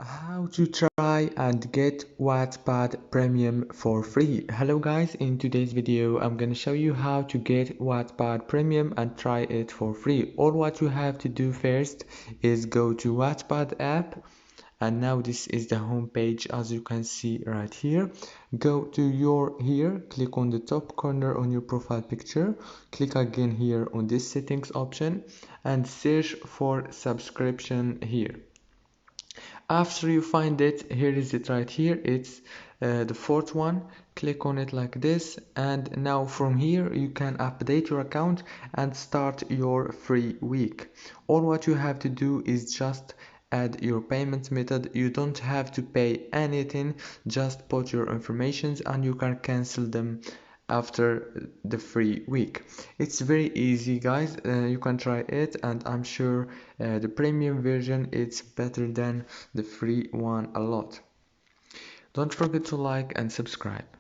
How to try and get Wattpad Premium for free. Hello guys, in today's video I'm gonna show you how to get Wattpad Premium and try it for free. All what you have to do first is go to Wattpad app, and now this is the home page as you can see right here. Go to here, click on the top corner on your profile picture, click again here on this settings option and search for subscription here. After you find it, here is it right here. It's the fourth one. Click on it like this, and now from here you can update your account and start your free week. All what you have to do is just add your payment method. You don't have to pay anything, just put your informations and you can cancel them after the free week. It's very easy guys. You can try it, and I'm sure the premium version is better than the free one a lot. Don't forget to like and subscribe.